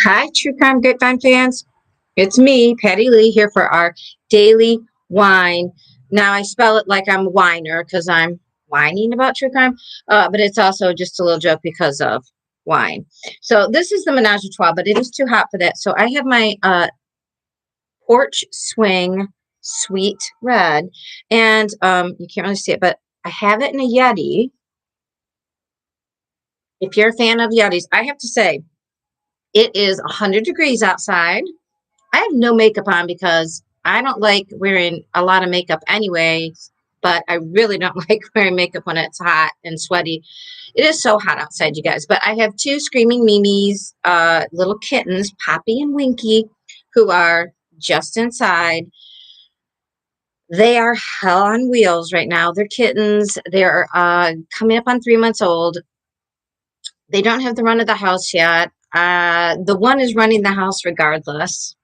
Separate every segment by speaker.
Speaker 1: Hi, True Crime Grapevine fans. It's me, Patty Lee, here for our daily whine. Now, I spell it like I'm a whiner because I'm whining about true crime, but it's also just a little joke because of wine. So, this is the Menage a Trois, but it is too hot for that. So, I have my porch swing sweet red, and you can't really see it, but I have it in a Yeti. If you're a fan of Yetis, I have to say, it is 100 degrees outside. I have no makeup on because I don't like wearing a lot of makeup anyway, but I really don't like wearing makeup when it's hot and sweaty. It is so hot outside, you guys. But I have two screaming Mimis, little kittens, Poppy and Winky, who are just inside. They are hell on wheels right now. They're kittens. They're coming up on 3 months old. They don't have the run of the house yet. The one is running the house regardless.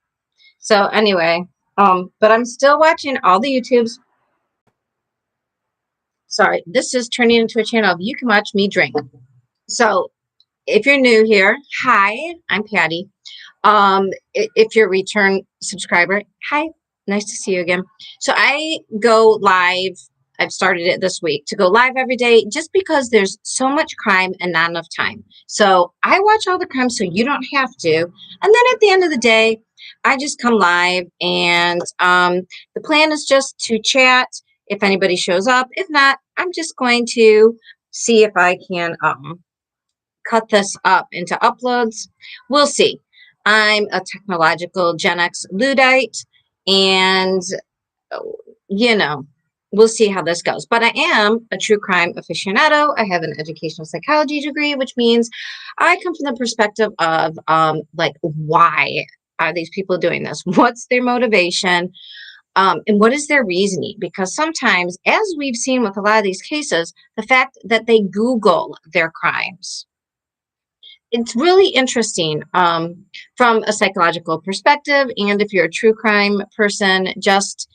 Speaker 1: So anyway, but I'm still watching all the YouTubes. Sorry, this is turning into a channel of you can watch me drink. So if you're new here, hi, I'm Patty. If you're a return subscriber, hi, nice to see you again. So I go live. I've started it this week to go live every day just because there's so much crime and not enough time. So I watch all the crime so you don't have to. And then at the end of the day, I just come live and the plan is just to chat if anybody shows up. If not, I'm just going to see if I can cut this up into uploads. We'll see. I'm a technological Gen X Luddite, and you know, we'll see how this goes. But I am a true crime aficionado. I have an educational psychology degree, which means I come from the perspective of like, why are these people doing this? What's their motivation? And what is their reasoning? Because sometimes, as we've seen with a lot of these cases, the fact that they Google their crimes, it's really interesting from a psychological perspective. And if you're a true crime person, just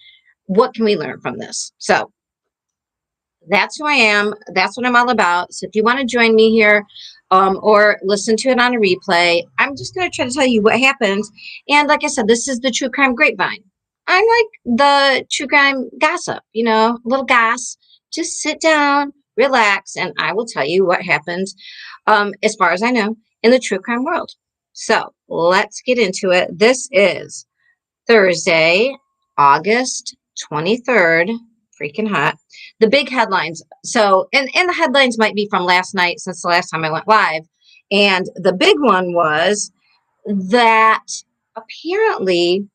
Speaker 1: what can we learn from this? So that's who I am. That's what I'm all about. So if you want to join me here or listen to it on a replay, I'm just going to try to tell you what happened. And like I said, this is the True Crime Grapevine. I'm like the true crime gossip, a little goss. Just sit down, relax, and I will tell you what happened, as far as I know, in the true crime world. So let's get into it. This is Thursday, August 23rd. Freaking hot. The big headlines. So, and the headlines might be from last night since the last time I went live. And the big one was that apparently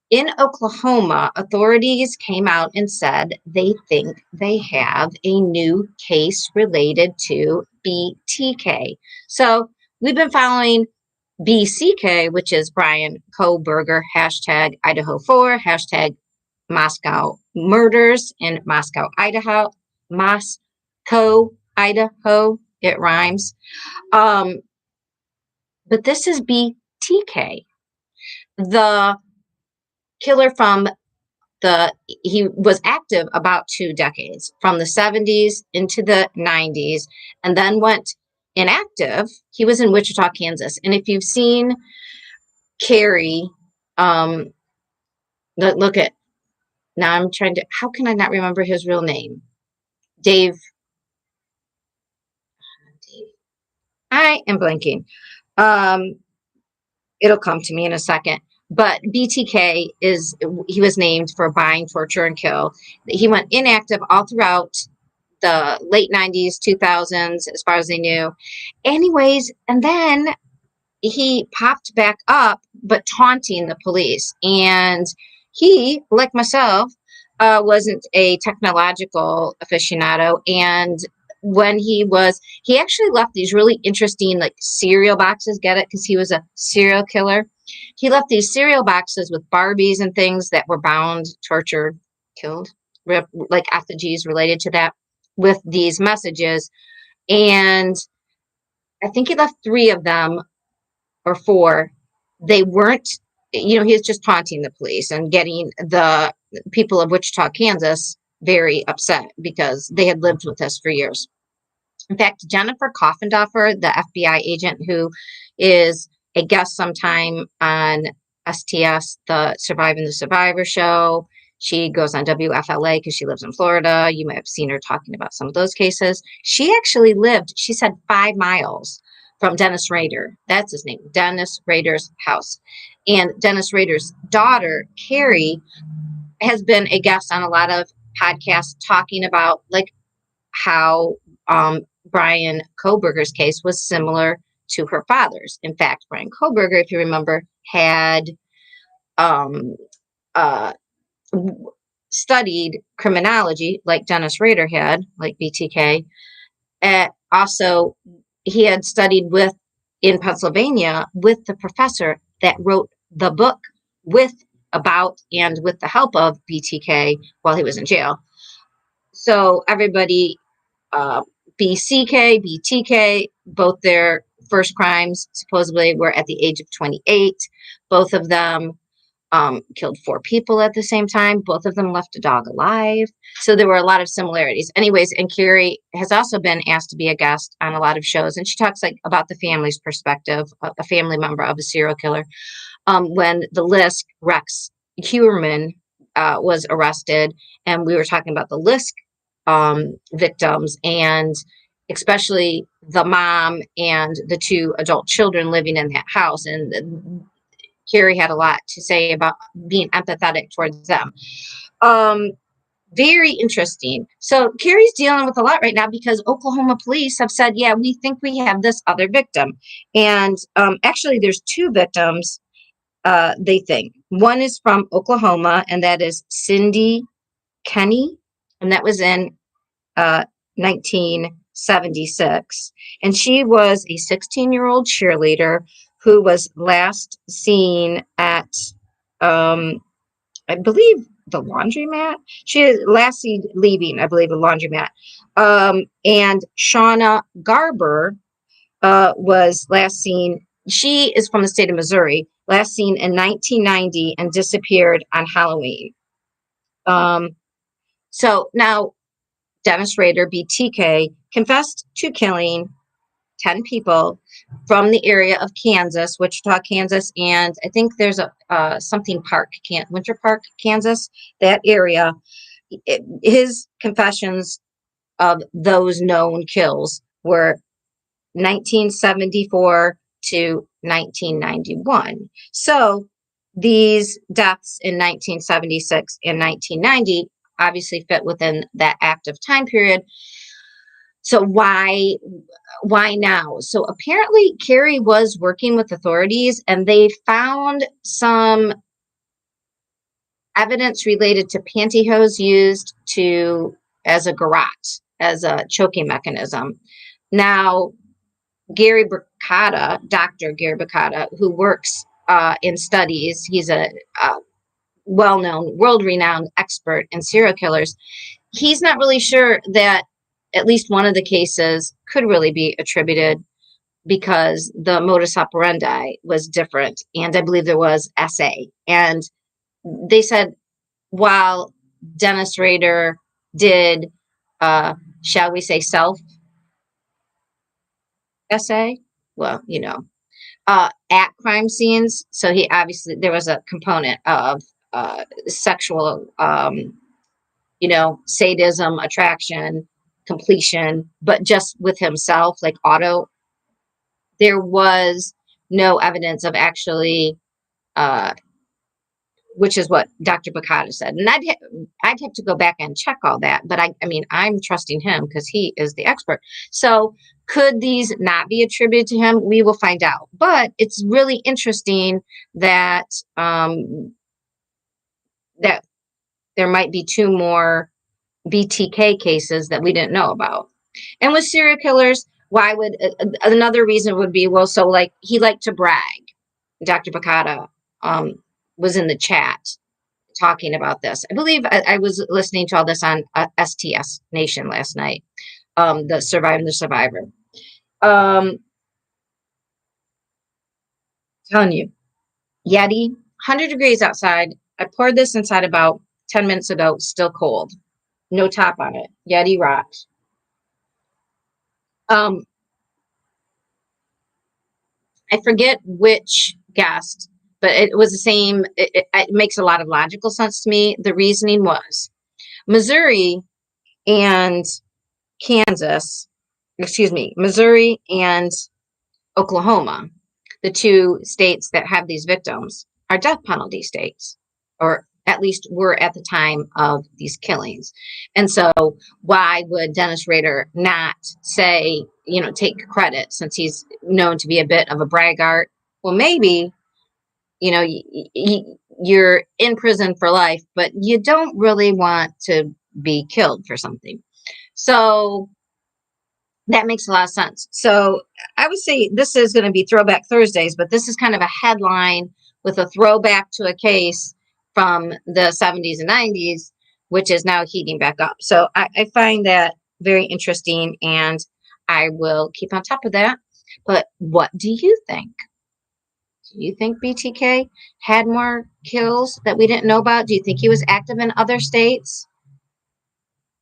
Speaker 1: in Oklahoma, authorities came out and said they think they have a new case related to BTK. So we've been following BCK, which is Brian Koberger, hashtag Idaho 4, hashtag Moscow murders in Moscow, Idaho. Moscow, Idaho. It rhymes. But this is BTK. The killer he was active about 2 decades, from the 70s into the 90s, and then went inactive. He was in Wichita, Kansas. And if you've seen Carrie, look at, now I'm trying to, how can I not remember his real name? Dave. I am blanking. It'll come to me in a second. But BTK he was named for buying, torture, and kill. He went inactive all throughout the late 90s, 2000s, as far as they knew. Anyways, and then he popped back up, but taunting the police. And he, like myself, wasn't a technological aficionado. And when he actually left these really interesting, like, cereal boxes. Get it? Because he was a serial killer. He left these cereal boxes with Barbies and things that were bound, tortured, killed, like effigies related to that, with these messages. And I think he left 3 of them or 4. They weren't, he was just taunting the police and getting the people of Wichita, Kansas very upset because they had lived with this for years. In fact, Jennifer Coffendorfer, the FBI agent who is a guest sometime on STS, the Surviving the Survivor show. She goes on WFLA because she lives in Florida. You might have seen her talking about some of those cases. She actually lived, she said, 5 miles from Dennis Rader. That's his name, Dennis Rader's house. And Dennis Rader's daughter, Carrie, has been a guest on a lot of podcasts talking about like how Brian Kohberger's case was similar to her father's. In fact, Brian Kohberger, if you remember, had um, uh, studied criminology like Dennis Rader had, like BTK. Also, he had studied with in Pennsylvania with the professor that wrote the book with about and with the help of BTK while he was in jail. So everybody, uh, BTK, both their first crimes supposedly were at the age of 28. Both of them killed 4 people at the same time. Both of them left a dog alive. So there were a lot of similarities. Anyways, and Carrie has also been asked to be a guest on a lot of shows. And she talks like about the family's perspective, a family member of a serial killer. When the Lisk, Rex Huerman, was arrested, and we were talking about the Lisk victims, and especially the mom and the 2 adult children living in that house. And Carrie had a lot to say about being empathetic towards them. Very interesting. So Carrie's dealing with a lot right now because Oklahoma police have said, yeah, we think we have this other victim. And actually, there's 2 victims, they think. One is from Oklahoma, and that is Cindy Kenny, and that was in 1976. And she was a 16-year-old cheerleader who was last seen at, I believe, the laundromat. She is last seen leaving, I believe, a laundromat. And Shauna Garber was last seen. She is from the state of Missouri, last seen in 1990 and disappeared on Halloween. So now Dennis Rader, BTK, confessed to killing 10 people from the area of Kansas, Wichita, Kansas, and I think there's a something park, Winter Park, Kansas, that area. His confessions of those known kills were 1974 to 1991. So these deaths in 1976 and 1990 obviously fit within that active time period. So why now? So apparently Carrie was working with authorities and they found some evidence related to pantyhose used as a garrote, as a choking mechanism. Now, Gary Bacata, Dr. Gary Bacata, who works in studies, he's a well-known, world-renowned expert in serial killers. He's not really sure that at least one of the cases could really be attributed because the modus operandi was different. And I believe there was SA. And they said, while Dennis Rader did, shall we say, self SA, well, at crime scenes. So he obviously, there was a component of sexual, sadism, attraction, completion, but just with himself, like there was no evidence of actually, which is what Dr. Bacata said. And I'd have to go back and check all that. But I mean, I'm trusting him because he is the expert. So could these not be attributed to him? We will find out. But it's really interesting that that there might be 2 more BTK cases that we didn't know about. And with serial killers, why would another reason would be, well, so like he liked to brag. Dr. Bacata was in the chat talking about this. I believe I was listening to all this on STS Nation last night, the Surviving the Survivor. Telling you, Yeti, 100 degrees outside. I poured this inside about 10 minutes ago, still cold. No top on it. Yeti rocks. I forget which guest, but it was the same. It makes a lot of logical sense to me. The reasoning was Missouri and Kansas, excuse me, Missouri and Oklahoma, the two states that have these victims, are death penalty states, or at least were at the time of these killings. And so why would Dennis Rader not say, take credit, since he's known to be a bit of a braggart? Well, maybe, you're in prison for life, but you don't really want to be killed for something. So that makes a lot of sense. So I would say this is going to be Throwback Thursdays, but this is kind of a headline with a throwback to a case from the 70s and 90s, which is now heating back up. So I find that very interesting, and I will keep on top of that. But what do you think? Do you think BTK had more kills that we didn't know about? Do you think he was active in other states?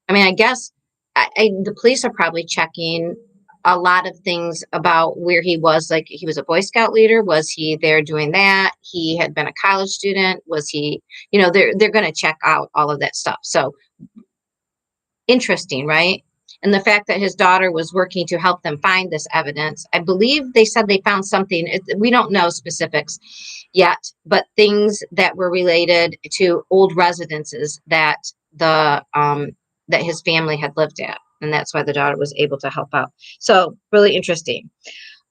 Speaker 1: I mean, I guess the police are probably checking a lot of things about where he was. Like, he was a Boy Scout leader. Was he there doing that? He had been a college student. Was he, they're going to check out all of that stuff. So interesting, right? And the fact that his daughter was working to help them find this evidence. I believe they said they found something. We don't know specifics yet, but things that were related to old residences that that his family had lived at. And that's why the daughter was able to help out. So really interesting.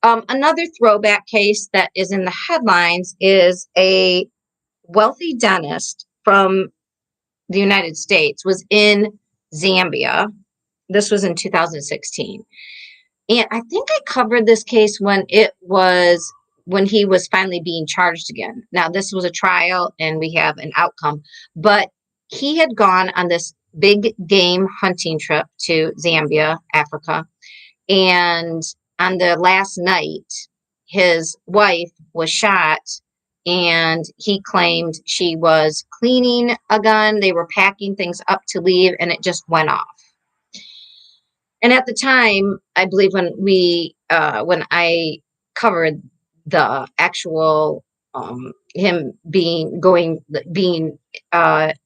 Speaker 1: Another throwback case that is in the headlines is a wealthy dentist from the United States was in Zambia. This was in 2016. And I think I covered this case when he was finally being charged again. Now, this was a trial and we have an outcome, but he had gone on this big game hunting trip to Zambia, Africa. And on the last night, his wife was shot, and he claimed she was cleaning a gun. They were packing things up to leave, and it just went off. And at the time, I believe when I covered the actual him being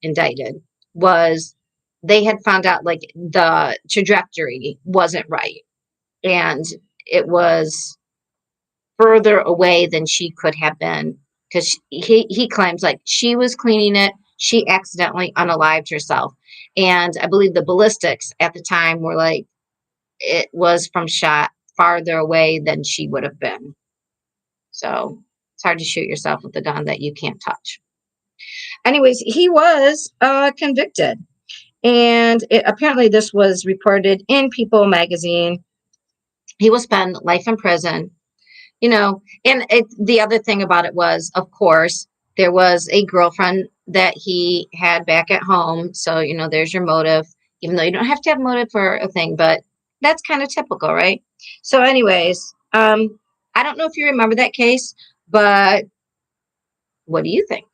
Speaker 1: indicted, was they had found out like the trajectory wasn't right, and it was further away than she could have been, because he claims like she was cleaning it, she accidentally unalived herself. And I believe the ballistics at the time were like, it was from shot farther away than she would have been. So it's hard to shoot yourself with a gun that you can't touch. Anyways, he was convicted. And apparently this was reported in People magazine. He will spend life in prison, and the other thing about it was, of course, there was a girlfriend that he had back at home. So, there's your motive, even though you don't have to have motive for a thing, but that's kind of typical, right? So anyways, I don't know if you remember that case, but what do you think?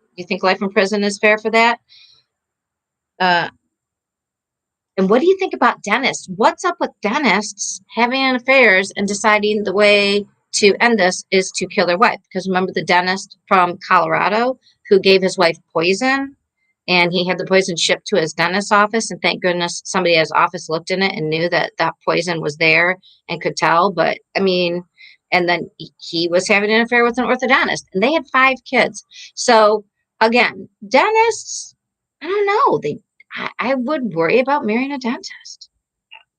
Speaker 1: Do you think life in prison is fair for that? And what do you think about dentists? What's up with dentists having affairs and deciding the way to end this is to kill their wife? Because remember the dentist from Colorado who gave his wife poison, and he had the poison shipped to his dentist's office, and thank goodness somebody at his office looked in it and knew that that poison was there and could tell. But I mean, and then he was having an affair with an orthodontist, and they had 5 kids. So again, dentists, I don't know, I would worry about marrying a dentist.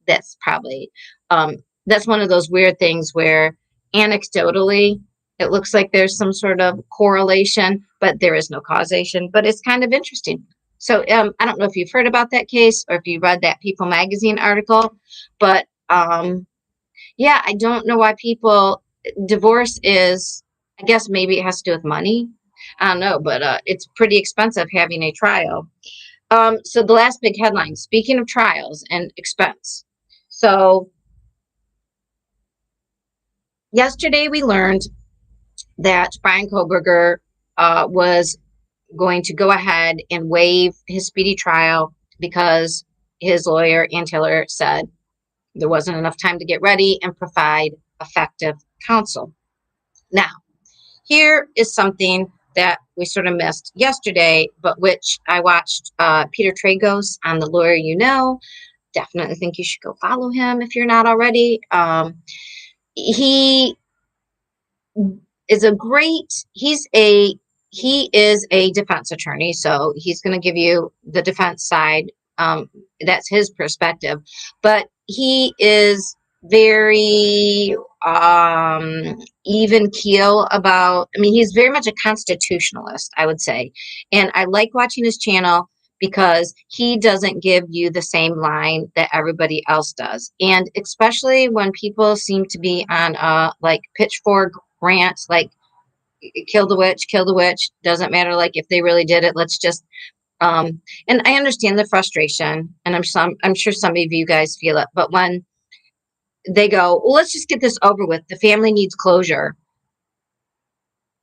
Speaker 1: That's probably, that's one of those weird things where anecdotally it looks like there's some sort of correlation, but there is no causation. But it's kind of interesting. So I don't know if you've heard about that case or if you read that People magazine article, but yeah, I don't know why divorce is, I guess maybe it has to do with money. I don't know, but it's pretty expensive having a trial. So the last big headline, speaking of trials and expense. So yesterday we learned that Brian Koberger was going to go ahead and waive his speedy trial because his lawyer, Ann Taylor, said there wasn't enough time to get ready and provide effective counsel. Now, here is something that we sort of missed yesterday, but which I watched Peter Tragos on The Lawyer You Know. Definitely think you should go follow him if you're not already. He is a great, he is a defense attorney, so he's going to give you the defense side. That's his perspective, but he is very even keel about, I mean, he's very much a constitutionalist, I would say. And I like watching his channel because he doesn't give you the same line that everybody else does. And especially when people seem to be on like pitchfork rants, like kill the witch, doesn't matter like if they really did it, let's just and I understand the frustration, and I'm sure some of you guys feel it, but when they go, well, let's just get this over with, the family needs closure,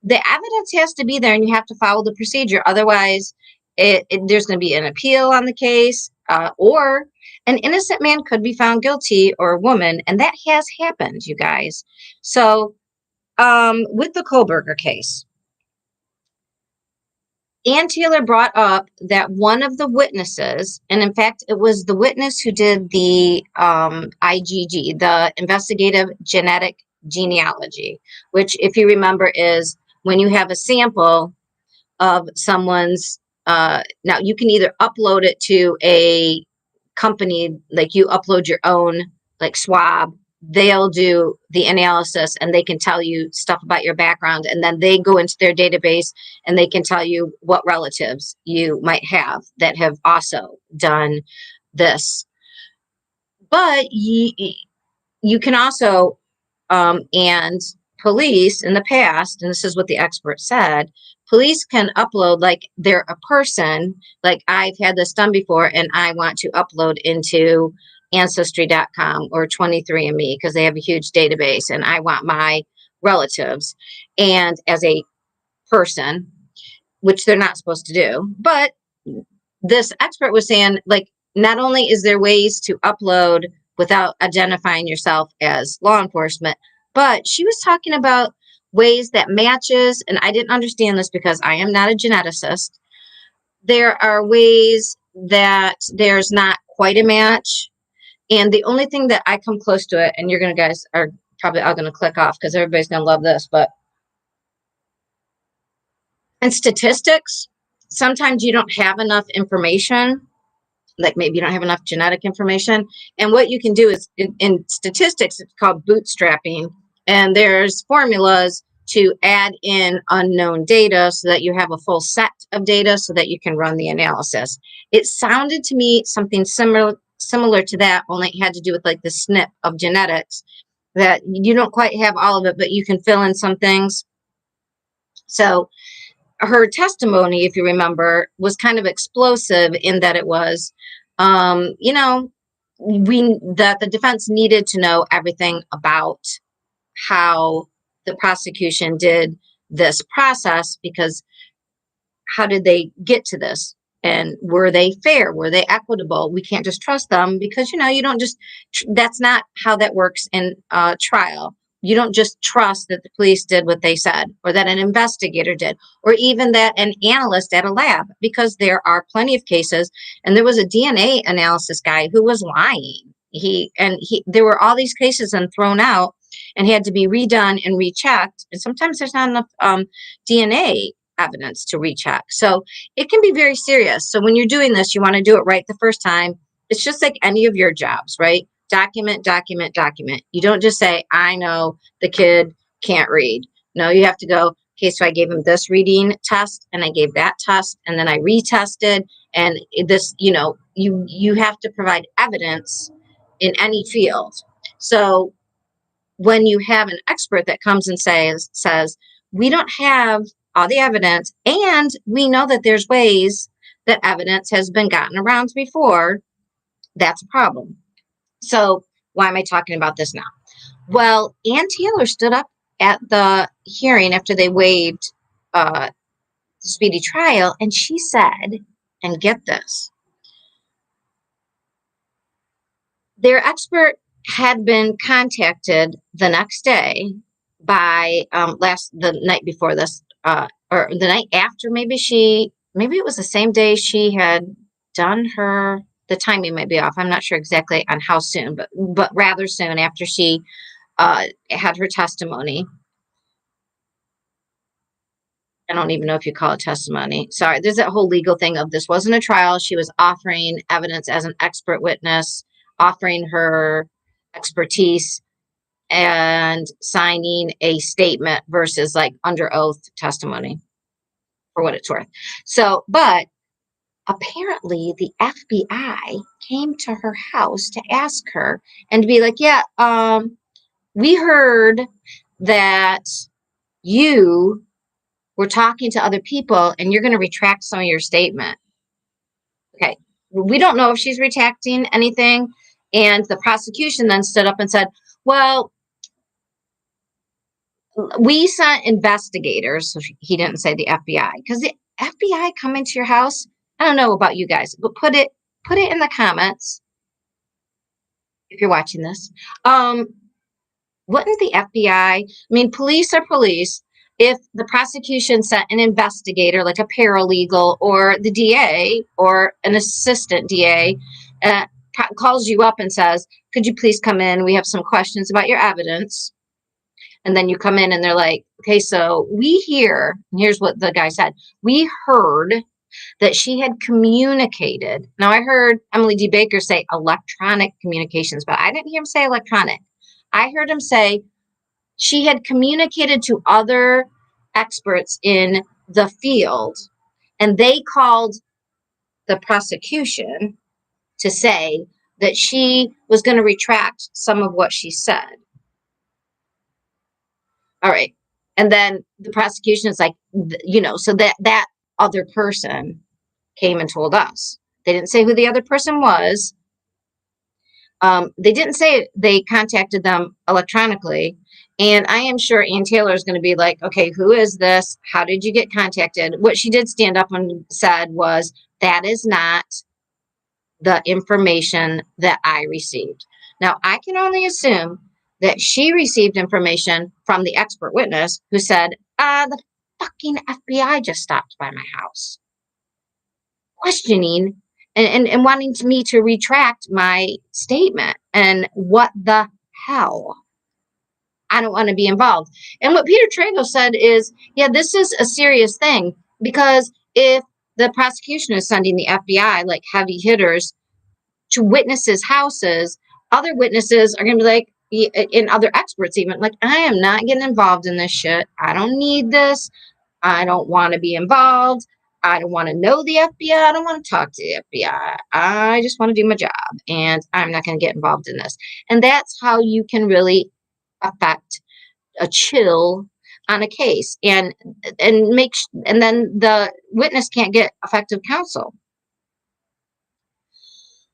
Speaker 1: the evidence has to be there and you have to follow the procedure. Otherwise, there's going to be an appeal on the case, or an innocent man could be found guilty, or a woman, and that has happened, you guys. So with the Kohlberger case, Ann Taylor brought up that one of the witnesses, and in fact, it was the witness who did the IgG, the investigative genetic genealogy, which, if you remember, is when you have a sample of someone's, now you can either upload it to a company, like you upload your own like swab, they'll do the analysis and they can tell you stuff about your background, and then they go into their database and they can tell you what relatives you might have that have also done this. But you can also and police in the past, and this is what the expert said, police can upload, like they're a person, like I've had this done before and I want to upload into ancestry.com or 23andMe because they have a huge database and I want my relatives, and as a person, which they're not supposed to do. But this expert was saying, like, not only is there ways to upload without identifying yourself as law enforcement, but she was talking about ways that matches, and I didn't understand this because I am not a geneticist. There are ways that there's not quite a match. And the only thing that I come close to it, and you're going to guys are probably all going to click off because everybody's going to love this, but in statistics, sometimes you don't have enough information, like maybe you don't have enough genetic information. And what you can do is in statistics, it's called bootstrapping. And there's formulas to add in unknown data so that you have a full set of data so that you can run the analysis. It sounded to me something similar to that, only it had to do with like the snip of genetics, that you don't quite have all of it, but you can fill in some things. So her testimony, if you remember, was kind of explosive in that it was, you know, that the defense needed to know everything about how the prosecution did this process, because how did they get to this? And were they fair? Were they equitable? We can't just trust them because, you know, you don't just, that's not how that works in trial. You don't just trust that the police did what they said, or that an investigator did, or even that an analyst at a lab, because there are plenty of cases. And there was a DNA analysis guy who was lying. There were all these cases and thrown out and had to be redone and rechecked. And sometimes there's not enough DNA evidence to recheck. So it can be very serious. So when you're doing this, you want to do it right the first time. It's just like any of your jobs, right? Document, document, document. You don't just say, I know the kid can't read. No, you have to go, okay, so I gave him this reading test and I gave that test and then I retested, and this, you know, you have to provide evidence in any field. So when you have an expert that comes and says, we don't have all the evidence, and we know that there's ways that evidence has been gotten around before, that's a problem. So why am I talking about this now? Well, Ann Taylor stood up at the hearing after they waived the speedy trial, and she said, and get this, their expert had been contacted the next day by the night before this, or the night after. Maybe it was the same day she had done her. The timing might be off. I'm not sure exactly on how soon, but rather soon after she had her testimony. I don't even know if you call it testimony. Sorry, there's that whole legal thing of this wasn't a trial. She was offering evidence as an expert witness, offering her expertise and signing a statement versus like under oath testimony, for what it's worth. So, but apparently the FBI came to her house to ask her and to be like, yeah, we heard that you were talking to other people and you're going to retract some of your statement. Okay. We don't know if she's retracting anything. And the prosecution then stood up and said, well, we sent investigators. So he didn't say the FBI, because the FBI coming to your house. I don't know about you guys, but put it in the comments if you're watching this. Wouldn't the FBI, I mean, police are police. If the prosecution sent an investigator, like a paralegal or the DA or an assistant DA, calls you up and says, could you please come in? We have some questions about your evidence. And then you come in and they're like, okay, so here's what the guy said. We heard that she had communicated. Now, I heard Emily D. Baker say electronic communications, but I didn't hear him say electronic. I heard him say she had communicated to other experts in the field, and they called the prosecution to say that she was going to retract some of what she said. All right. And then the prosecution is like, so that other person came and told us. They didn't say who the other person was. They didn't say they contacted them electronically. And I am sure Ann Taylor is going to be like, okay, who is this? How did you get contacted? What she did stand up and said was, that is not the information that I received. Now, I can only assume that she received information from the expert witness who said, the fucking FBI just stopped by my house, questioning and wanting me to retract my statement. And what the hell? I don't want to be involved. And what Peter Trago said is, yeah, this is a serious thing, because if the prosecution is sending the FBI like heavy hitters to witnesses' houses, other witnesses are going to be like, and other experts even, like, I am not getting involved in this shit. I don't need this. I don't want to be involved. I don't want to know the FBI. I don't want to talk to the FBI. I just want to do my job, and I'm not going to get involved in this. And that's how you can really affect a chill on a case, and and then the witness can't get effective counsel.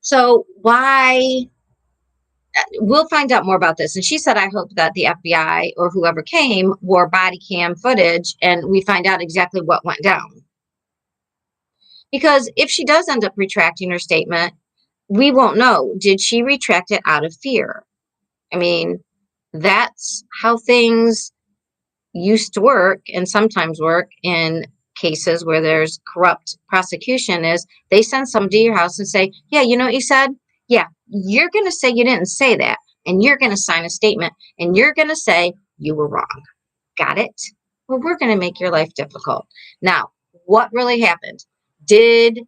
Speaker 1: So why? We'll find out more about this. And she said, I hope that the FBI or whoever came wore body cam footage and we find out exactly what went down. Because if she does end up retracting her statement, we won't know. Did she retract it out of fear? I mean, that's how things used to work and sometimes work in cases where there's corrupt prosecution, is they send somebody to your house and say, yeah, you know what you said? Yeah, you're going to say you didn't say that, and you're going to sign a statement, and you're going to say you were wrong. Got it? Well, we're going to make your life difficult. Now, what really happened? It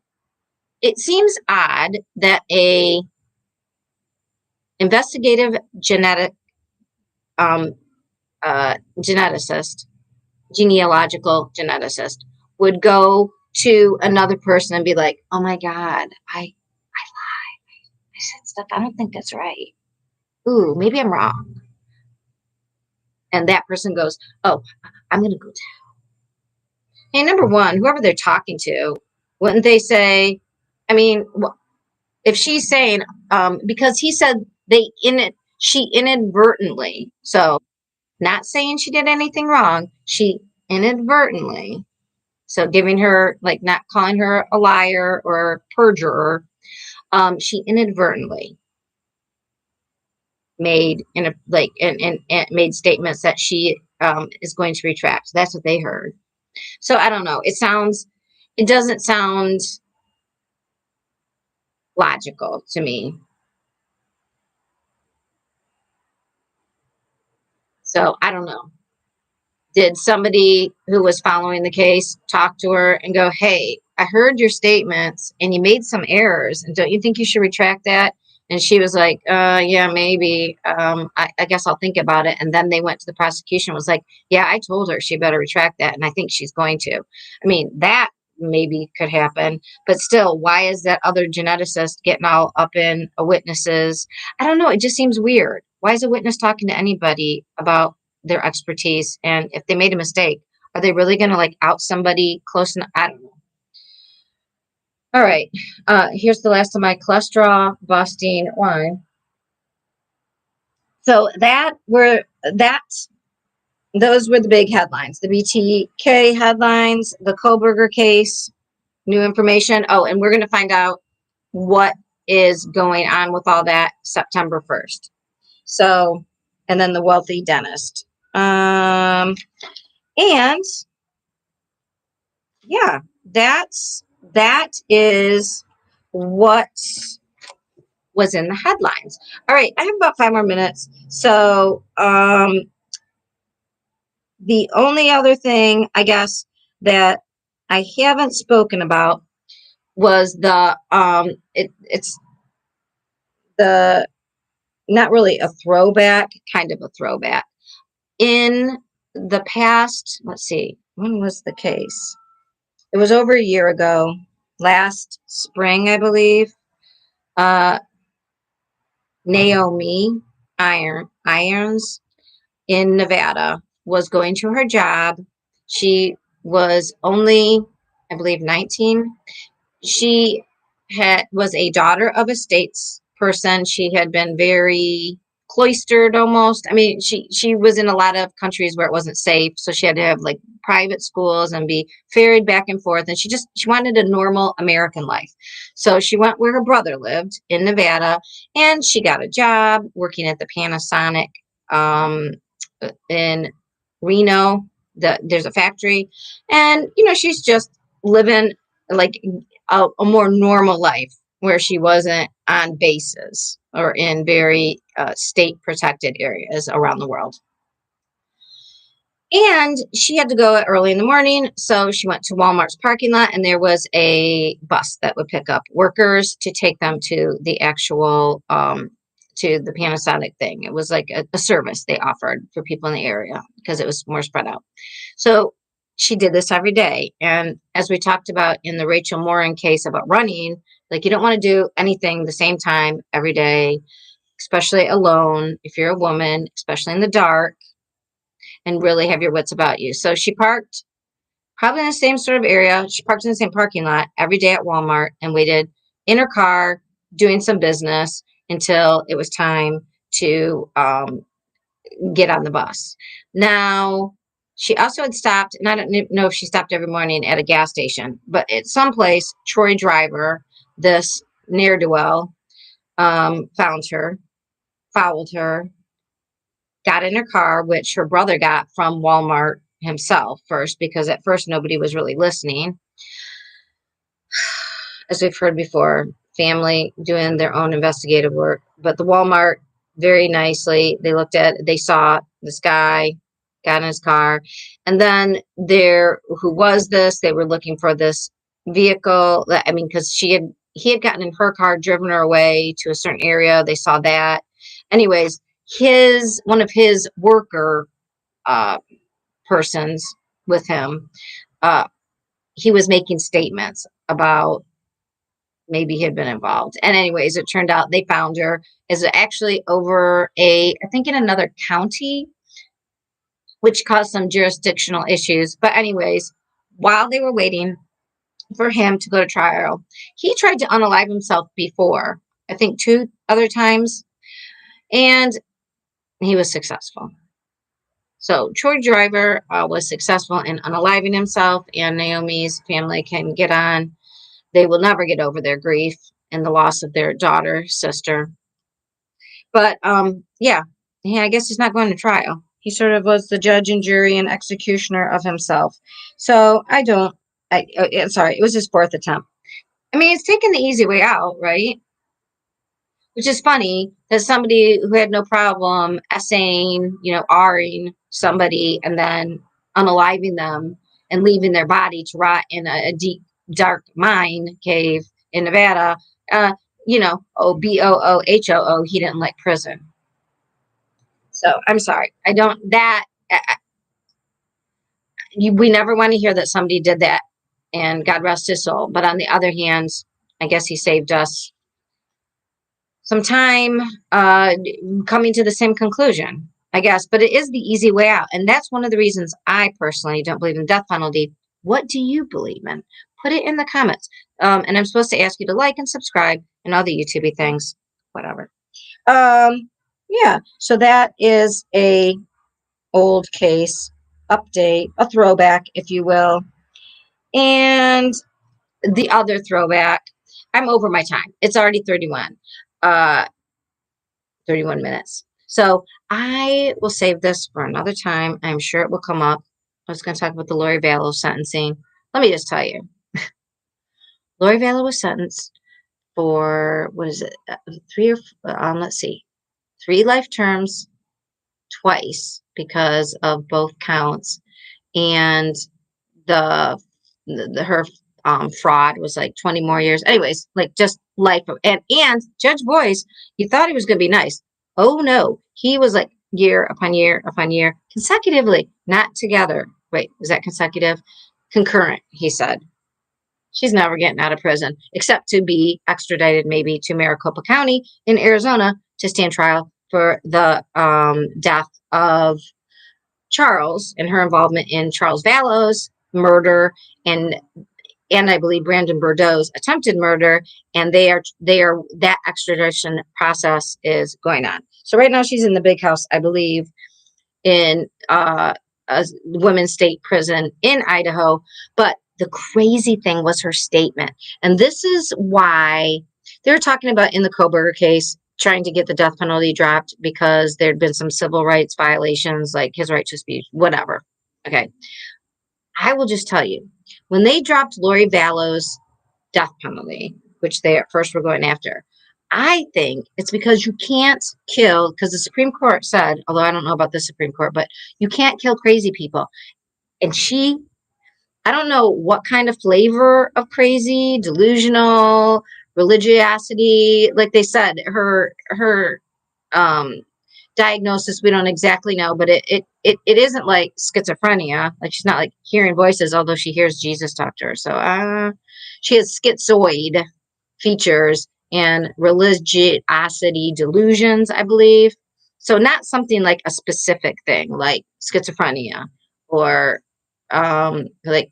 Speaker 1: seems odd that a investigative geneticist, genealogical geneticist, would go to another person and be like, oh my God, I lied. I said stuff. I don't think that's right. Ooh, maybe I'm wrong. And that person goes, oh, I'm going to go tell. Hey, number one, whoever they're talking to, wouldn't they say, I mean, if she's saying, because he said she inadvertently, so not saying she did anything wrong, she inadvertently, so giving her, like, not calling her a liar or perjurer, she inadvertently made in a like and made statements that she is going to retract. That's what they heard. So I don't know. It doesn't sound logical to me. So I don't know. Did somebody who was following the case talk to her and go, hey, I heard your statements and you made some errors, and don't you think you should retract that? And she was like, yeah, maybe. I guess I'll think about it. And then they went to the prosecution, was like, yeah, I told her she better retract that. And I think she's going to. I mean, that maybe could happen. But still, why is that other geneticist getting all up in a witness's? I don't know. It just seems weird. Why is a witness talking to anybody about their expertise? And if they made a mistake, are they really going to like out somebody close enough? I don't know. All right. Here's the last of my cholesterol busting wine. So those were the big headlines. The BTK headlines, the Kohlberger case, new information. Oh, and we're going to find out what is going on with all that September 1st. So, and then the wealthy dentist. And yeah, that is what was in the headlines. All right, I have about 5 more minutes. So the only other thing I guess that I haven't spoken about was it's the not really a throwback, kind of a throwback. In the past, let's see, when was the case? It was over a year ago, last spring, I believe. Uh, Naomi Irons in Nevada was going to her job. She was only, I believe, 19. She was a daughter of a statesperson. She had been very cloistered almost. I mean, she was in a lot of countries where it wasn't safe, so she had to have like private schools and be ferried back and forth. And she wanted a normal American life, so she went where her brother lived in Nevada, and she got a job working at the Panasonic in Reno. There's a factory, and she's just living like a more normal life where she wasn't on bases or in very state protected areas around the world. And she had to go early in the morning, so she went to Walmart's parking lot, and there was a bus that would pick up workers to take them to the actual to the Panasonic thing. It was like a service they offered for people in the area because it was more spread out. So she did this every day. And as we talked about in the Rachel Morin case about running, like you don't want to do anything the same time every day, especially alone if you're a woman, especially in the dark, and really have your wits about you. So she parked probably in the same sort of area. She parked in the same parking lot every day at Walmart and waited in her car doing some business until it was time to get on the bus. Now, she also had stopped, and I don't know if she stopped every morning at a gas station, but at some place, Troy Driver, this ne'er-do-well, found her, fouled her, got in her car, which her brother got from Walmart himself first, because at first nobody was really listening. As we've heard before, family doing their own investigative work. But the Walmart, very nicely, they saw this guy, got in his car. And then who was this? They were looking for this vehicle. I mean, because he had gotten in her car, driven her away to a certain area. They saw that. Anyways, one of his worker persons with him, he was making statements about maybe he had been involved. And anyways, it turned out they found her is actually over I think in another county, which caused some jurisdictional issues. But anyways, while they were waiting for him to go to trial, he tried to unalive himself before, I think 2 other times, and he was successful. So Troy Driver was successful in unaliving himself, and Naomi's family can get on. They will never get over their grief and the loss of their daughter, sister. But yeah, I guess he's not going to trial. He sort of was the judge and jury and executioner of himself. So sorry, it was his fourth attempt. I mean, it's taking the easy way out, right? Which is funny that somebody who had no problem essaying, R-ing somebody and then unaliving them and leaving their body to rot in a deep, dark mine cave in Nevada, BOOHOO, he didn't like prison. So I'm sorry. I don't, we never want to hear that somebody did that, and God rest his soul. But on the other hand, I guess he saved us some time coming to the same conclusion, I guess. But it is the easy way out. And that's one of the reasons I personally don't believe in the death penalty. What do you believe in? Put it in the comments. And I'm supposed to ask you to like and subscribe and all the YouTube things, whatever. Yeah, so that is a old case update, a throwback, if you will. And the other throwback, I'm over my time. It's already 31 minutes. So I will save this for another time. I'm sure it will come up. I was going to talk about the Lori Vallow sentencing. Let me just tell you. Lori Vallow was sentenced for, what is it, let's see, 3 life terms twice because of both counts. And her fraud was like 20 more years. Anyways, like just life. And Judge Boyce, you thought he was going to be nice. Oh no, he was like year upon year upon year consecutively, not together. Wait, is that consecutive? Concurrent, he said. She's never getting out of prison except to be extradited maybe to Maricopa County in Arizona to stand trial for the death of Charles and her involvement in Charles Vallow's murder and I believe Brandon Bordeaux's attempted murder, and they are that extradition process is going on. So right now she's in the big house, I believe, in a women's state prison in Idaho. But the crazy thing was her statement, and this is why they're talking about in the Koberger case trying to get the death penalty dropped because there'd been some civil rights violations, like his right to speech, whatever. Okay. I will just tell you, when they dropped Lori Vallow's death penalty, which they at first were going after, I think it's because you can't kill, because the Supreme Court said, although I don't know about the Supreme Court, but you can't kill crazy people. And I don't know what kind of flavor of crazy, delusional, religiosity, like they said, her diagnosis we don't exactly know, but it isn't like schizophrenia. Like she's not like hearing voices, although she hears Jesus talk to her. So she has schizoid features and religiosity delusions, I believe. So not something like a specific thing like schizophrenia or like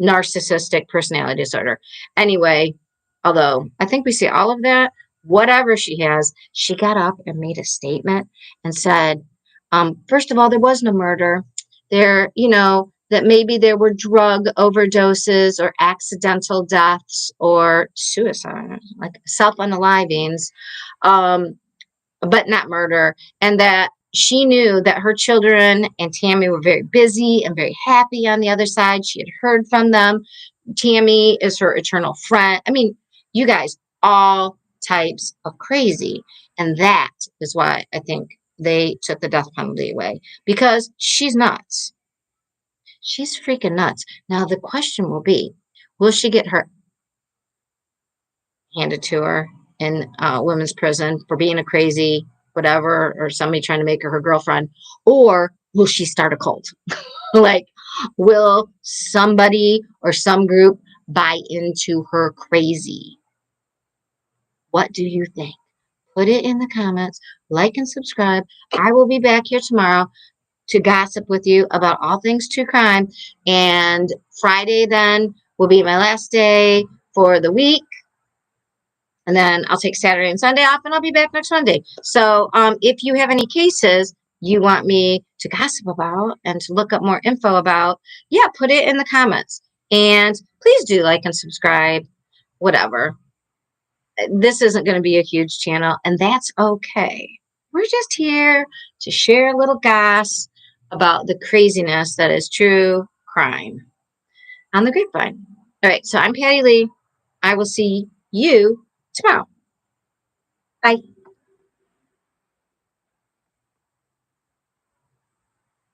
Speaker 1: narcissistic personality disorder. Anyway, although I think we see all of that, whatever she has, she got up and made a statement and said, first of all, there was no murder. There, that maybe there were drug overdoses or accidental deaths or suicide, like self-unalivings, but not murder. And that she knew that her children and Tammy were very busy and very happy on the other side. She had heard from them. Tammy is her eternal friend. I mean, you guys, all types of crazy. And that is why I think they took the death penalty away, because she's nuts. She's freaking nuts. Now, the question will be, will she get her handed to her in women's prison for being a crazy whatever, or somebody trying to make her girlfriend, or will she start a cult? Like, will somebody or some group buy into her crazy? What do you think? Put it in the comments, like and subscribe. I will be back here tomorrow to gossip with you about all things true crime. And Friday then will be my last day for the week. And then I'll take Saturday and Sunday off, and I'll be back next Monday. So if you have any cases you want me to gossip about and to look up more info about, yeah, put it in the comments. And please do like and subscribe, whatever. this isn't going to be a huge channel, and that's okay. We're just here to share a little goss about the craziness that is true crime on the grapevine. All right, so I'm Patty Lee. I will see you tomorrow. Bye.